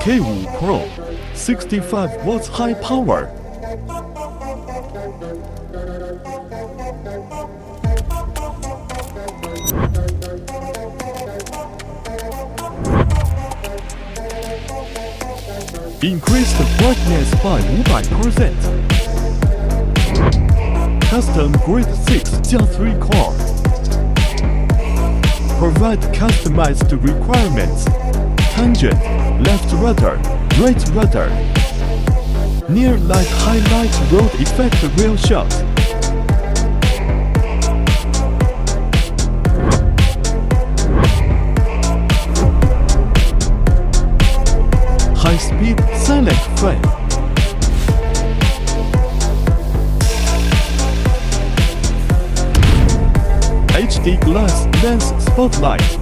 K5 Pro, 65 watts high power. Increase the brightness by 500%. Custom Grade 6+3 core. Provide customized requirements. Tangent, left rudder, right rudder. Near light highlight road effect real shot. High-speed silent frame. HD glass lens spotlight.